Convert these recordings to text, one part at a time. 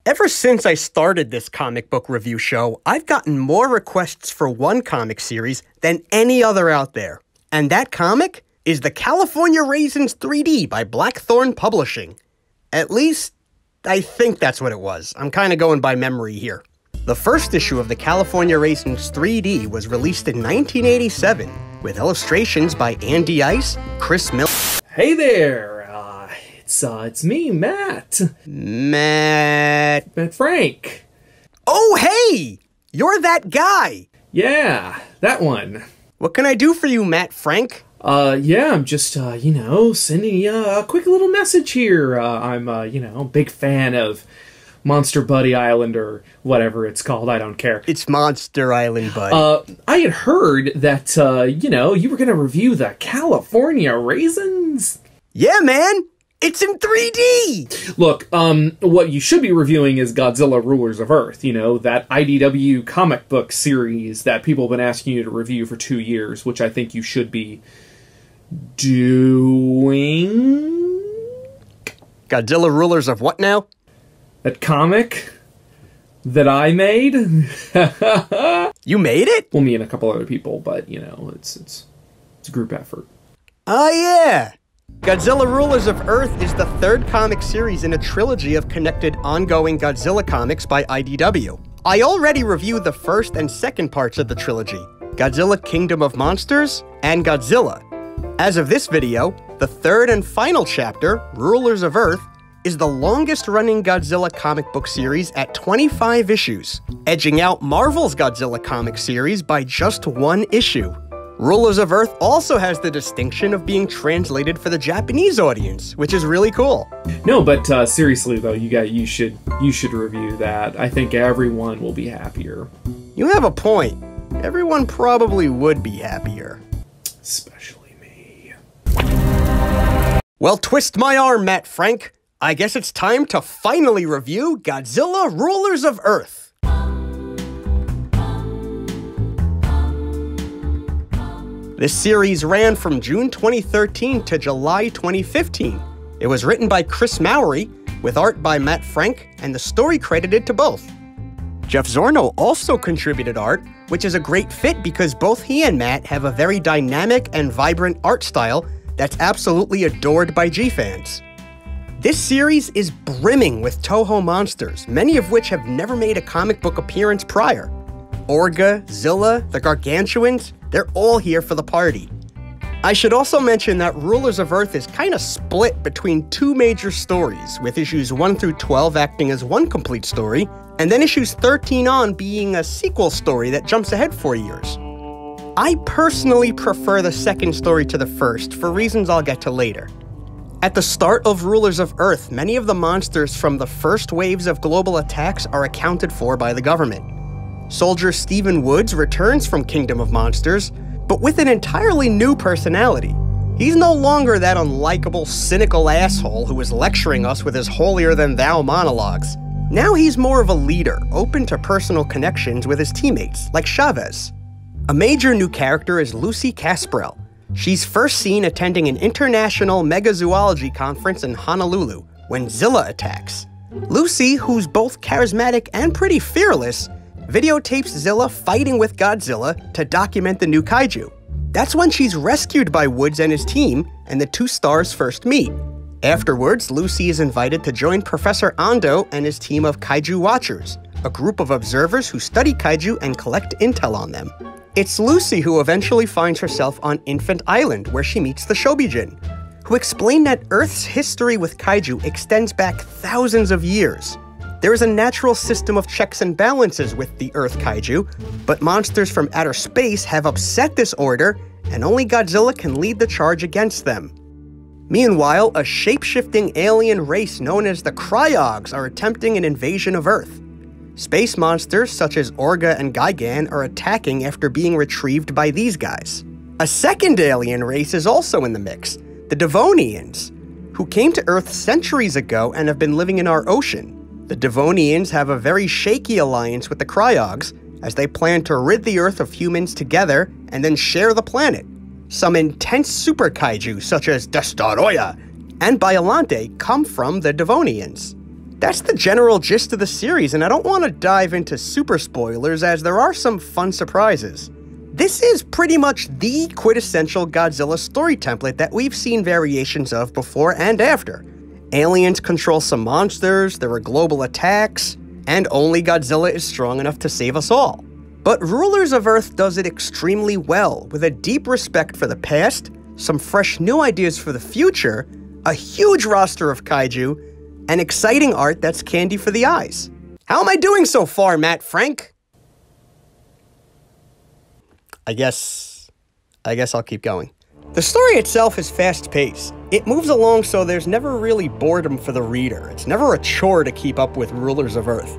Ever since I started this comic book review show, I've gotten more requests for one comic series than any other out there. And that comic is the California Raisins 3D by Blackthorn Publishing. At least, I think that's what it was. I'm kind of going by memory here. The first issue of the California Raisins 3D was released in 1987, with illustrations by Andy Ice, Chris Miller. Hey there! It's me, Matt Frank. Oh, hey! You're that guy! Yeah, that one. What can I do for you, Matt Frank? Yeah, I'm just, sending you a quick little message here. I'm, a big fan of Monster Buddy Island, or whatever it's called, I don't care. It's Monster Island, bud. I had heard that, you were gonna review the California Raisins? Yeah, man! It's in 3D! Look, what you should be reviewing is Godzilla Rulers of Earth, that IDW comic book series that people have been asking you to review for 2 years, which I think you should be doing. Godzilla Rulers of what now? That comic that I made. You made it? Well, me and a couple other people, but, it's a group effort. Oh, yeah! Godzilla Rulers of Earth is the third comic series in a trilogy of connected ongoing Godzilla comics by IDW. I already reviewed the first and second parts of the trilogy, Godzilla Kingdom of Monsters and Godzilla. As of this video, the third and final chapter, Rulers of Earth, is the longest-running Godzilla comic book series at 25 issues, edging out Marvel's Godzilla comic series by just 1 issue. Rulers of Earth also has the distinction of being translated for the Japanese audience, which is really cool. No, but seriously though, you should review that. I think everyone will be happier. You have a point. Everyone probably would be happier. Especially me. Well, twist my arm, Matt Frank. I guess it's time to finally review Godzilla Rulers of Earth. This series ran from June 2013 to July 2015. It was written by Chris Mowry, with art by Matt Frank, and the story credited to both. Jeff Zorno also contributed art, which is a great fit because both he and Matt have a very dynamic and vibrant art style that's absolutely adored by G-fans. This series is brimming with Toho monsters, many of which have never made a comic book appearance prior. Orga, Zilla, the Gargantuans, they're all here for the party. I should also mention that Rulers of Earth is kinda split between 2 major stories, with issues 1 through 12 acting as one complete story, and then issues 13 on being a sequel story that jumps ahead 4 years. I personally prefer the second story to the first, for reasons I'll get to later. At the start of Rulers of Earth, many of the monsters from the first waves of global attacks are accounted for by the government. Soldier Stephen Woods returns from Kingdom of Monsters, but with an entirely new personality. He's no longer that unlikable, cynical asshole who was lecturing us with his holier-than-thou monologues. Now he's more of a leader, open to personal connections with his teammates, like Chavez. A major new character is Lucy Casprell. She's first seen attending an international megazoology conference in Honolulu, when Zilla attacks. Lucy, who's both charismatic and pretty fearless, videotapes Zilla fighting with Godzilla to document the new kaiju. That's when she's rescued by Woods and his team, and the 2 stars first meet. Afterwards, Lucy is invited to join Professor Ando and his team of Kaiju Watchers, a group of observers who study kaiju and collect intel on them. It's Lucy who eventually finds herself on Infant Island, where she meets the Shobijin, who explain that Earth's history with kaiju extends back thousands of years. There is a natural system of checks and balances with the Earth kaiju, but monsters from outer space have upset this order, and only Godzilla can lead the charge against them. Meanwhile, a shape-shifting alien race known as the Cryogs are attempting an invasion of Earth. Space monsters such as Orga and Gigan are attacking after being retrieved by these guys. A second alien race is also in the mix, the Devonians, who came to Earth centuries ago and have been living in our ocean. The Devonians have a very shaky alliance with the Cryogs, as they plan to rid the Earth of humans together and then share the planet. Some intense super kaiju, such as Destoroyah and Biollante, come from the Devonians. That's the general gist of the series, and I don't want to dive into super spoilers as there are some fun surprises. This is pretty much the quintessential Godzilla story template that we've seen variations of before and after. Aliens control some monsters, there are global attacks, and only Godzilla is strong enough to save us all. But Rulers of Earth does it extremely well, with a deep respect for the past, some fresh new ideas for the future, a huge roster of kaiju, and exciting art that's candy for the eyes. How am I doing so far, Matt Frank? I guess I'll keep going. The story itself is fast-paced. It moves along so there's never really boredom for the reader. It's never a chore to keep up with Rulers of Earth.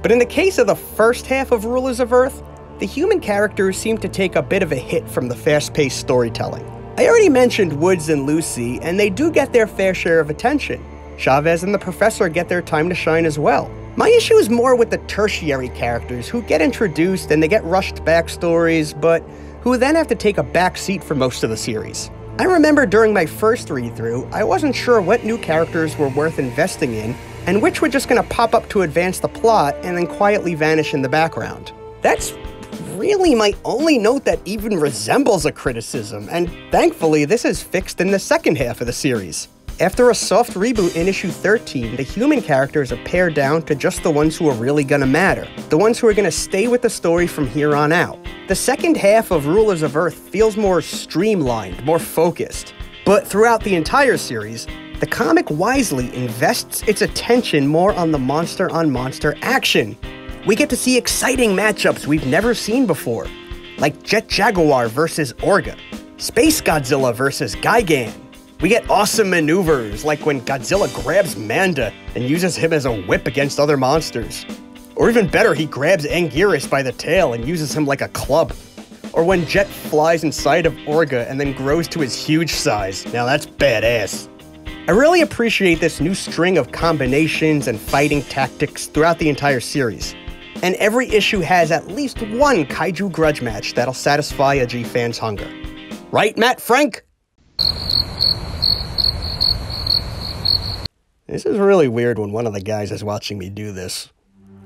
But in the case of the first half of Rulers of Earth, the human characters seem to take a bit of a hit from the fast-paced storytelling. I already mentioned Woods and Lucy, and they do get their fair share of attention. Chavez and the Professor get their time to shine as well. My issue is more with the tertiary characters who get introduced and they get rushed backstories, but who then have to take a back seat for most of the series. I remember during my first read-through, I wasn't sure what new characters were worth investing in, and which were just gonna pop up to advance the plot and then quietly vanish in the background. That's really my only note that even resembles a criticism, and thankfully this is fixed in the second half of the series. After a soft reboot in issue 13, the human characters are pared down to just the ones who are really gonna matter, the ones who are gonna stay with the story from here on out. The second half of Rulers of Earth feels more streamlined, more focused. But throughout the entire series, the comic wisely invests its attention more on the monster-on-monster action. We get to see exciting matchups we've never seen before, like Jet Jaguar versus Orga, Space Godzilla versus Gigan. We get awesome maneuvers, like when Godzilla grabs Manda and uses him as a whip against other monsters. Or even better, he grabs Anguirus by the tail and uses him like a club. Or when Jet flies inside of Orga and then grows to his huge size. Now that's badass. I really appreciate this new string of combinations and fighting tactics throughout the entire series. And every issue has at least one kaiju grudge match that'll satisfy a G-fan's hunger. Right, Matt Frank? This is really weird when one of the guys is watching me do this.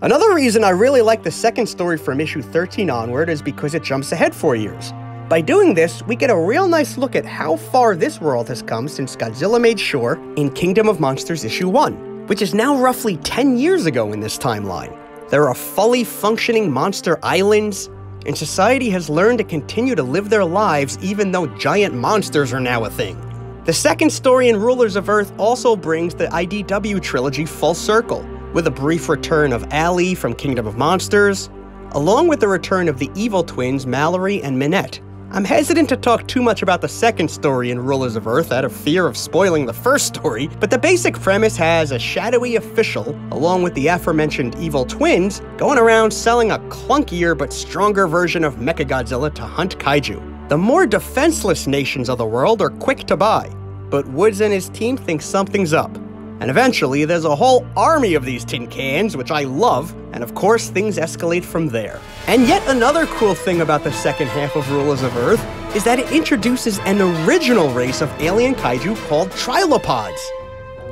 Another reason I really like the second story from issue 13 onward is because it jumps ahead 4 years. By doing this, we get a real nice look at how far this world has come since Godzilla made shore in Kingdom of Monsters issue 1, which is now roughly 10 years ago in this timeline. There are fully functioning monster islands, and society has learned to continue to live their lives even though giant monsters are now a thing. The second story in Rulers of Earth also brings the IDW trilogy full circle, with a brief return of Allie from Kingdom of Monsters, along with the return of the evil twins Mallory and Minette. I'm hesitant to talk too much about the second story in Rulers of Earth out of fear of spoiling the first story, but the basic premise has a shadowy official, along with the aforementioned evil twins, going around selling a clunkier but stronger version of Mechagodzilla to hunt kaiju. The more defenseless nations of the world are quick to buy, but Woods and his team think something's up. And eventually, there's a whole army of these tin cans, which I love, and of course, things escalate from there. And yet another cool thing about the second half of Rulers of Earth is that it introduces an original race of alien kaiju called Trilopods.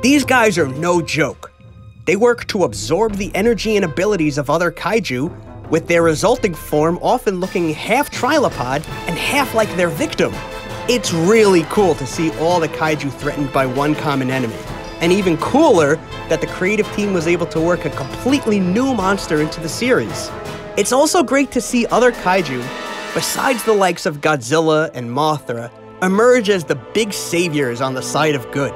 These guys are no joke. They work to absorb the energy and abilities of other kaiju, with their resulting form often looking half Trilopod and half like their victim. It's really cool to see all the kaiju threatened by one common enemy. And even cooler that the creative team was able to work a completely new monster into the series. It's also great to see other kaiju, besides the likes of Godzilla and Mothra, emerge as the big saviors on the side of good.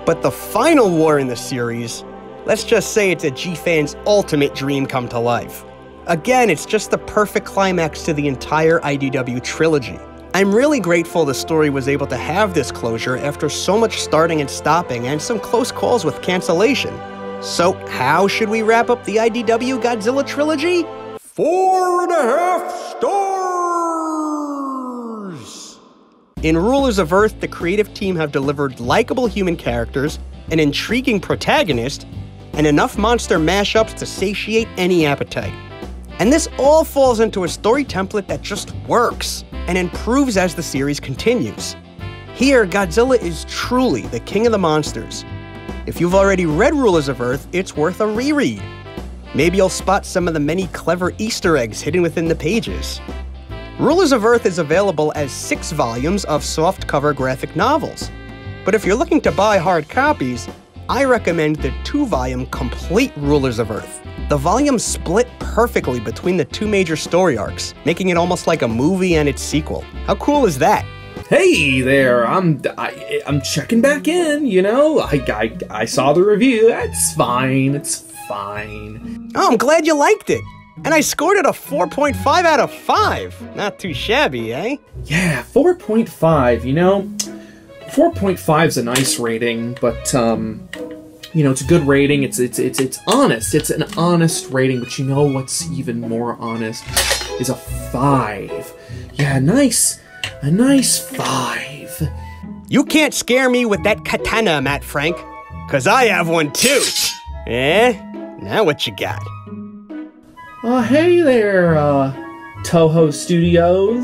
But the final war in the series, let's just say it's a G-fan's ultimate dream come to life. Again, it's just the perfect climax to the entire IDW trilogy. I'm really grateful the story was able to have this closure after so much starting and stopping and some close calls with cancellation. So how should we wrap up the IDW Godzilla trilogy? 4.5 stars! In Rulers of Earth, the creative team have delivered likable human characters, an intriguing protagonist, and enough monster mashups to satiate any appetite. And this all falls into a story template that just works and improves as the series continues. Here, Godzilla is truly the king of the monsters, If you've already read Rulers of Earth, it's worth a reread. Maybe you'll spot some of the many clever Easter eggs hidden within the pages. Rulers of Earth is available as 6 volumes of softcover graphic novels. But if you're looking to buy hard copies, I recommend the 2-volume complete Rulers of Earth. The volumes split perfectly between the 2 major story arcs, making it almost like a movie and its sequel. How cool is that? Hey there, I'm checking back in, you know? I saw the review. It's fine. Oh, I'm glad you liked it. And I scored it a 4.5 out of 5. Not too shabby, eh? Yeah, 4.5, you know? 4.5 is a nice rating, but, you know, it's a good rating. It's honest. It's an honest rating, but you know what's even more honest is a 5. Yeah, nice. A nice 5. You can't scare me with that katana, Matt Frank. 'Cause I have one too. Eh? Now what you got? Hey there, Toho Studios.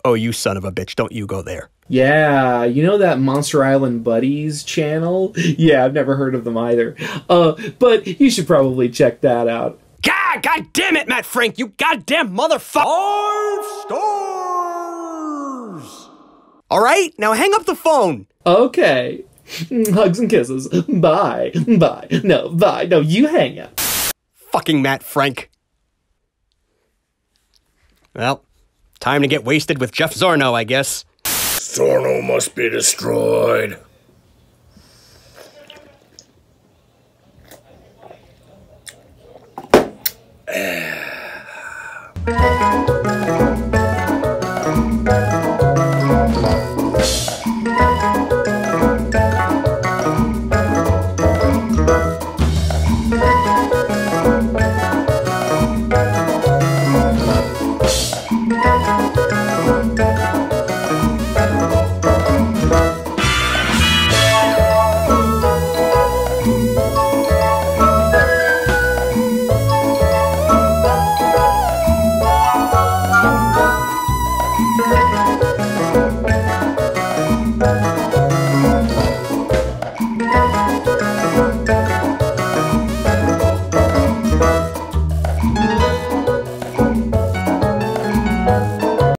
Oh, you son of a bitch, don't you go there. Yeah, you know that Monster Island Buddies channel? Yeah, I've never heard of them either. But you should probably check that out. God damn it, Matt Frank, you goddamn motherfucker! 5 stars! Alright, now hang up the phone. Okay. Hugs and kisses. Bye. No, you hang up. Fucking Matt Frank. Well, time to get wasted with Jeff Zorno, I guess. Zorno must be destroyed.